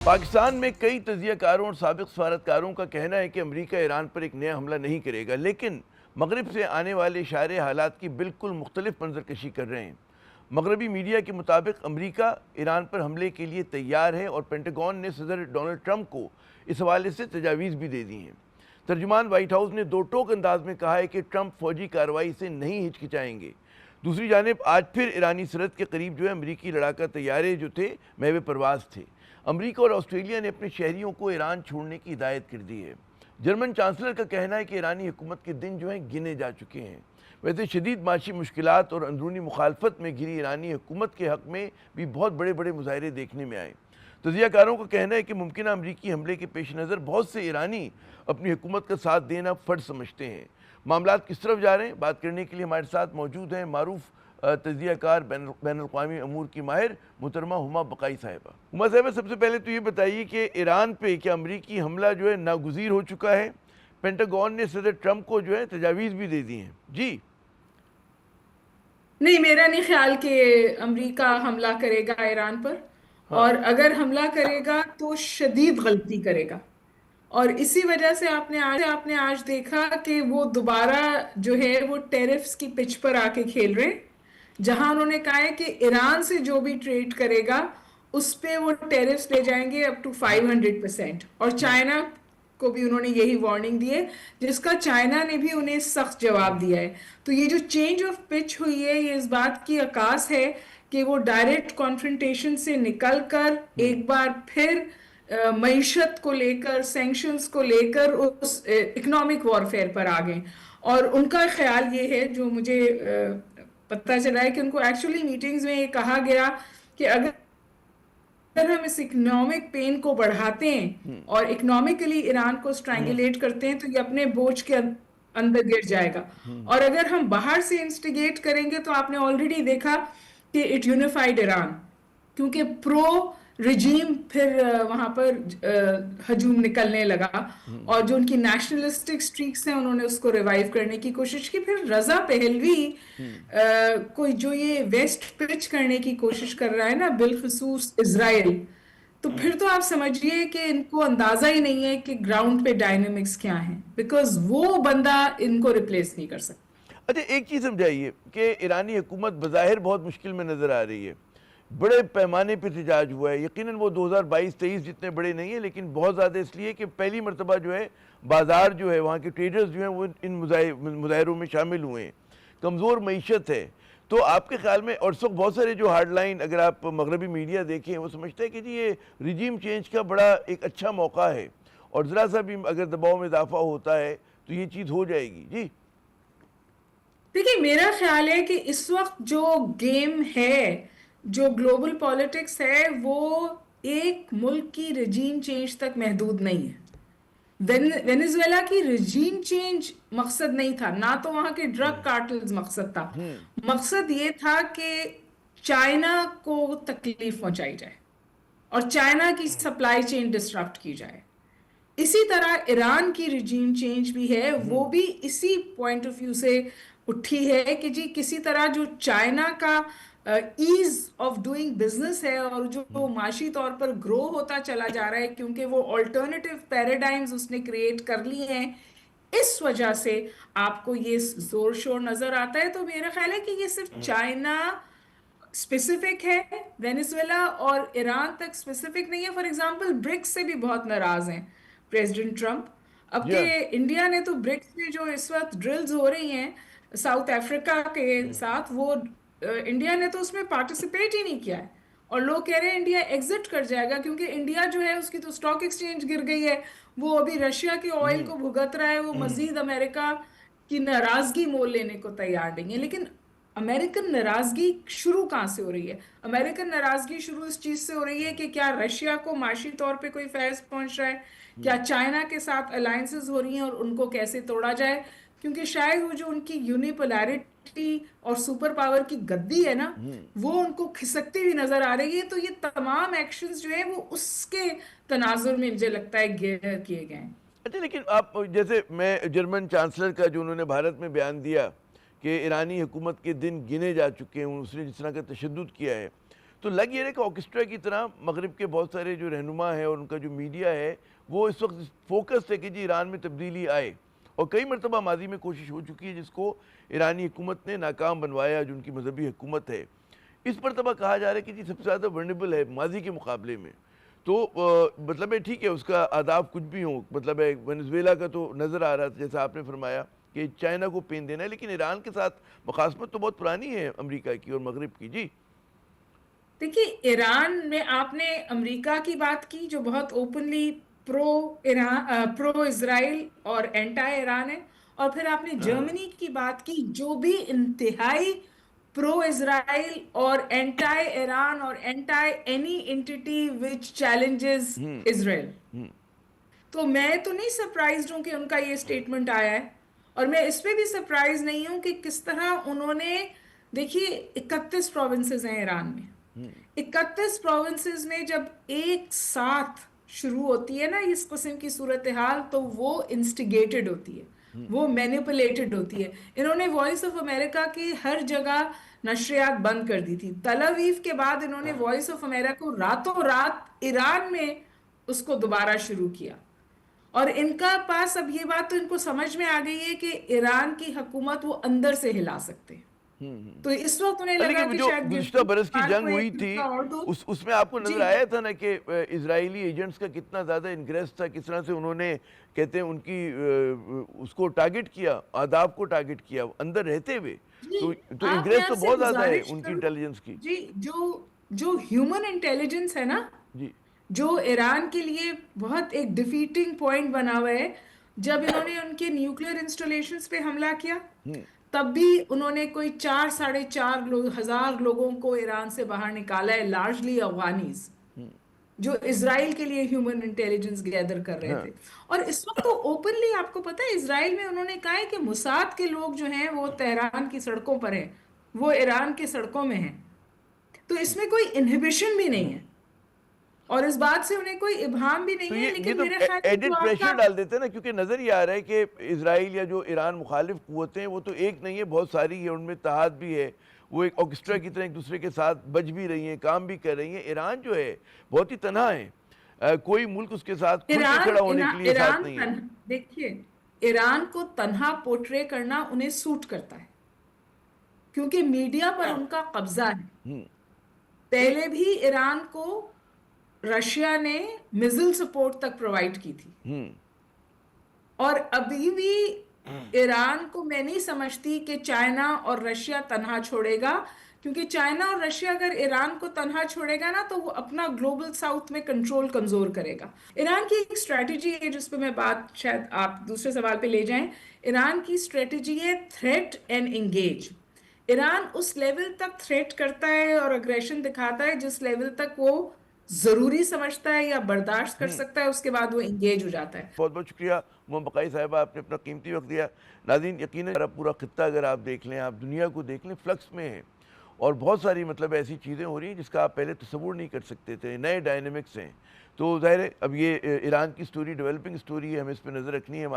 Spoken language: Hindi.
पाकिस्तान में कई तजियाकारों और साबिक सफारतकारों का कहना है कि अमरीका ईरान पर एक नया हमला नहीं करेगा, लेकिन मगरब से आने वाले इशारे हालात की बिल्कुल मुख्तलिफ मंजरकशी कर रहे हैं। मगरबी मीडिया के मुताबिक अमरीका ईरान पर हमले के लिए तैयार है और पेंटागन ने सदर डोनाल्ड ट्रंप को इस हवाले से तजावीज़ भी दे दी हैं। तर्जुमान वाइट हाउस ने दो टोक अंदाज में कहा है कि ट्रंप फौजी कार्रवाई से नहीं हिचकिचाएंगे। दूसरी जानिब आज फिर ईरानी सरहद के करीब जो है अमरीकी लड़ाका तैयारे जो थे महवे परवाज थे। अमरीका और ऑस्ट्रेलिया ने अपने शहरियों को ईरान छोड़ने की हिदायत कर दी है। जर्मन चांसलर का कहना है कि ईरानी हुकूमत के दिन जो हैं गिने जा चुके हैं। वैसे शदीद माशी मुश्किलात और अंदरूनी मुखालफत में घिरी ईरानी हुकूमत के हक़ में भी बहुत बड़े बड़े मुजाहरे देखने में आए। तजियाकारों का कहना है कि मुमकिन अमरीकी हमले के पेश नज़र बहुत से ईरानी अपनी हुकूमत का साथ देना फ़र्ज समझते हैं। मामला किस तरफ जा रहे हैं, बात करने के लिए हमारे साथ मौजूद हैं मारूफ तजियाकार बैनुल-अक़वामी अमूर की माहिर मुहतरमा हुमा बकाई साहिबा। हुमा साहिबा, सबसे पहले तो ये बताइए कि ईरान पे क्या अमरीकी हमला जो है नागुज़ीर हो चुका है? पेंटागन ने सदर ट्रंप को जो है तजावीज़ भी दे दी हैं। जी नहीं, मेरा नहीं ख्याल कि अमेरिका हमला करेगा ईरान पर। हाँ। और अगर हमला करेगा तो शदीद गलती करेगा। और इसी वजह से आपने आज देखा कि वो दोबारा जो है वो टेरिफ्स की पिच पर आके खेल रहे हैं, जहां उन्होंने कहा है कि ईरान से जो भी ट्रेड करेगा उस पे वो टेरिफ्स ले जाएंगे अप टू 500%। और चाइना को भी उन्होंने यही वार्निंग दी है, जिसका चाइना ने भी उन्हें सख्त जवाब दिया है। तो ये जो चेंज ऑफ पिच हुई है, ये इस बात की अकास है कि वो डायरेक्ट कॉन्फ्रंटेशन से निकलकर एक बार फिर मईशत को लेकर, सैंक्शंस को लेकर उस इकोनॉमिक वॉरफेयर पर आ गए। और उनका ख्याल ये है, जो मुझे पता चला है, कि उनको एक्चुअली मीटिंग्स में ये कहा गया कि अगर हम इस इकोनॉमिक पेन को बढ़ाते हैं और इकोनॉमिकली ईरान को स्ट्रैंगुलेट करते हैं तो ये अपने बोझ के अंदर गिर जाएगा। और अगर हम बाहर से इंस्टिगेट करेंगे तो आपने ऑलरेडी देखा कि इट यूनिफाइड ईरान, क्योंकि प्रो रिजीम फिर वहां पर हजूम निकलने लगा। और जो उनकी नेशनलिस्टिक स्ट्रीक्स हैं उन्होंने उसको रिवाइव करने की कोशिश की। फिर रजा पहलवी कोई जो ये वेस्ट पिच करने की कोशिश कर रहा है ना, बिलखसूस इजराइल, तो फिर तो आप समझिए कि इनको अंदाजा ही नहीं है कि ग्राउंड पे डायनेमिक्स क्या हैं, बिकॉज वो बंदा इनको रिप्लेस नहीं कर सकता। अच्छा, एक चीज़ समझाइए कि ईरानी हुकूमत बज़ाहिर बहुत मुश्किल में नज़र आ रही है, बड़े पैमाने पर एहतजाज हुआ है। यकीनन वो 2022-23 जितने बड़े नहीं हैं, लेकिन बहुत ज़्यादा इसलिए कि पहली मरतबा जो है बाज़ार जो है, वहाँ के ट्रेडर्स जो हैं वो इन मुजाहिरों में शामिल हुए हैं। कमज़ोर मईशत है, तो आपके ख्याल में, और इस वक्त बहुत सारे जो हार्ड लाइन अगर आप मगरबी मीडिया देखें वो समझते हैं कि जी ये रिजीम चेंज का बड़ा एक अच्छा मौका है और ज़रा सा भी अगर दबाव में इजाफा होता है तो ये चीज़ हो जाएगी। जी देखिए, मेरा ख्याल है कि इस वक्त जो गेम है, जो ग्लोबल पॉलिटिक्स है, वो एक मुल्क की रजीम चेंज तक महदूद नहीं है। वेनेजुएला की रजीम चेंज मकसद नहीं था, ना तो वहां के ड्रग कार्टल्स मकसद था। मकसद ये था कि चाइना को तकलीफ पहुंचाई जाए और चाइना की सप्लाई चेन डिस्टरप्ट की जाए। इसी तरह ईरान की रिजीम चेंज भी है, वो भी इसी पॉइंट ऑफ व्यू से उठी है कि जी किसी तरह जो चाइना का ईज ऑफ डूइंग बिजनेस है और जो माशी तौर पर ग्रो होता चला जा रहा है, क्योंकि वो ऑल्टरनेटिव पैराडाइम्स उसने क्रिएट कर लिए हैं, इस वजह से आपको ये जोर शोर नजर आता है। तो मेरा ख्याल है कि ये सिर्फ चाइना स्पेसिफिक है, वेनेजुएला और ईरान तक स्पेसिफिक नहीं है। फॉर एग्जांपल, ब्रिक्स से भी बहुत नाराज हैं प्रेसिडेंट ट्रंप। अब के या इंडिया ने तो ब्रिक्स में जो इस वक्त ड्रिल्स हो रही हैं साउथ अफ्रीका के साथ, वो इंडिया ने तो उसमें पार्टिसिपेट ही नहीं किया है। और लोग कह रहे हैं इंडिया एग्जिट कर जाएगा, क्योंकि इंडिया जो है उसकी तो स्टॉक एक्सचेंज गिर गई है। वो अभी रशिया के ऑयल को भुगत रहा है, वो मजीद अमेरिका की नाराजगी मोल लेने को तैयार नहीं है। लेकिन अमेरिकन नाराजगी शुरू कहाँ से हो रही है? अमेरिकन नाराजगी शुरू इस चीज से हो रही है कि क्या रशिया को माशी तौर पे कोई फैज पहुंच रहा है, क्या चाइना के साथ अलायंसेस हो रही हैं और उनको कैसे तोड़ा जाए। क्योंकि शायद वो जो उनकी यूनिपोलैरिटी और सुपर पावर की गद्दी है ना, वो उनको खिसकती हुई नजर आ रही है। तो ये तमाम एक्शंस जो है वो उसके तनाजुर में मुझे लगता है किए गए हैं। अच्छा, लेकिन आप जैसे मैं जर्मन चांसलर का जो उन्होंने भारत में बयान दिया कि ईरानी हुकूमत के दिन गिने जा चुके हैं, उसने जिस तरह का तशद्दुद किया है, तो लग ये रहा है कि ऑर्केस्ट्रा की तरह मगरिब के बहुत सारे जो रहनुमा है और उनका जो मीडिया है वो इस वक्त फोकस है कि जी ईरान में तब्दीली आए, और कई मरतबा माजी में कोशिश हो चुकी है जिसको ईरानी हुकूमत ने नाकाम बनवाया, जो उनकी मजहबी हुकूमत है। इस मरतबा कहा जा रहा है कि जी सबसे ज़्यादा वर्नेबल है माजी के मुकाबले में। तो मतलब है ठीक है, उसका आदाब कुछ भी हो, मतलब है वेनेजुएला का तो नज़र आ रहा था जैसा आपने फरमाया कि चाइना को पेन देना है, लेकिन ईरान के साथ मुखासमत तो बहुत पुरानी है अमेरिका की और मगरिब की। जी देखिए, ईरान में आपने अमेरिका की बात की जो बहुत openly pro Iran, pro Israel और एंटी ईरान है, और फिर आपने हाँ। जर्मनी की बात की जो भी इंतहाई प्रो इजराइल और एंटी ईरान और anti any entity which challenges hmm. Israel. Hmm. तो मैं तो नहीं सरप्राइज्ड हूं कि उनका ये स्टेटमेंट आया है, और मैं इस पे भी सरप्राइज नहीं हूं कि किस तरह उन्होंने, देखिए 31 प्रोविंसेस हैं ईरान में। 31 प्रोविंसेस में जब एक साथ शुरू होती है ना इस किस्म की सूरत हाल, तो वो इंस्टिगेटेड होती है, वो मैनिपुलेटेड होती है। इन्होंने वॉइस ऑफ अमेरिका की हर जगह नशरियात बंद कर दी थी। तल अवीव के बाद इन्होंने वॉइस ऑफ अमेरिका को रातों रात ईरान में उसको दोबारा शुरू किया। और इनका पास अब ये बात तो इनको समझ में आ गई है कि ईरान की हुकूमत वो अंदर से हिला सकते हैं। तो इस वक्त उन्हें लगा लेकिन कि जो शायद गुज़िश्ता बरस की बार जंग को एक हुई थी झटका और दो। उसमें आपको जी नजर आया था ना कि इजरायली एजेंट्स का कितना ज़्यादा इंग्रेस था, किस तरह से उन्होंने कहते हैं उनकी उसको टारगेट किया, आदाब को टारगेट किया अंदर रहते हुए। जी, तो आप मैं इंग्रेस तो आपसे बहुत ज़्यादा है गुजारिश उनकी करूं। इंटेलिजेंस की। जी, जो जो ह्यूमन इंटेलिजेंस है ना, जी। जो ईरान के लिए बहुत एक डिफीटिंग पॉइंट बना हुआ है। जब इन्होंने उनके न्यूक्लियर इंस्टॉलेशंस पे हमला किया, हम्म। तब भी उन्होंने कोई 4-4.5 हजार लोगों को ईरान से बाहर निकाला है, लार्जली अफगानीज, जो इसराइल के लिए ह्यूमन इंटेलिजेंस गैदर कर रहे थे। हाँ। और इस वक्त तो ओपनली आपको पता है इसराइल में उन्होंने कहा है कि मुसाद के लोग जो हैं वो तेहरान की सड़कों पर हैं, वो ईरान की सड़कों में हैं। तो इसमें कोई इनहिबिशन भी नहीं है, और इस बात से उन्हें कोई इब्हाम भी तो नहीं है। ये लेकिन तो मेरे ख्याल में जो एडिड आपका, प्रेशर डाल देते हैं ना, क्योंकि नज़र ये आ रहा है कि इसराइल या जो ईरान मुखालिफ कुव्वतें हैं वो तो एक नहीं है, बहुत सारी है, उनमें इत्तेहाद भी है, वो एक ऑर्केस्ट्रा की तरह एक दूसरे के साथ बज भी रही हैं, काम भी कर रही हैं। ईरान जो है बहुत ही तनहा है, कोई मुल्क उसके साथ खुल के ईरान खड़ा होने के ईरान लिए साथ ईरान नहीं है। देखिए, ईरान को तन्हा पोर्ट्रे करना उन्हें सूट करता है, क्योंकि मीडिया पर उनका कब्जा है। हम्म। पहले भी ईरान को रशिया ने मिसाइल सपोर्ट तक प्रोवाइड की थी, हम्म। और अभी भी ईरान को मैं नहीं समझती कि चाइना और रशिया तनहा छोड़ेगा। क्योंकि चाइना और रशिया अगर ईरान को तनहा छोड़ेगा ना, तो वो अपना ग्लोबल साउथ में कंट्रोल कमजोर करेगा। ईरान की एक स्ट्रेटजी है जिस पे मैं बात, शायद आप दूसरे सवाल पे ले जाएं। ईरान की स्ट्रेटजी है थ्रेट एंड एंगेज। ईरान उस लेवल तक थ्रेट करता है और अग्रेशन दिखाता है जिस लेवल तक वो जरूरी समझता है या बर्दाश्त कर हम्म। सकता है, उसके बाद वो एंगेज हो जाता है। बहुत बहुत शुक्रिया मोहम्मद बकाई साहिबा, आपने अपना कीमती वक्त दिया। नाज़रीन यकीनन हमारा पूरा खित्ता अगर आप देख लें, आप दुनिया को देख लें, फ्लक्स में है, और बहुत सारी मतलब ऐसी चीज़ें हो रही हैं जिसका आप पहले तसव्वुर नहीं कर सकते थे, नए डायनेमिक्स हैं। तो ज़ाहिर है अब ये ईरान की स्टोरी डेवलपिंग स्टोरी है, हमें इस पर नज़र रखनी है। हम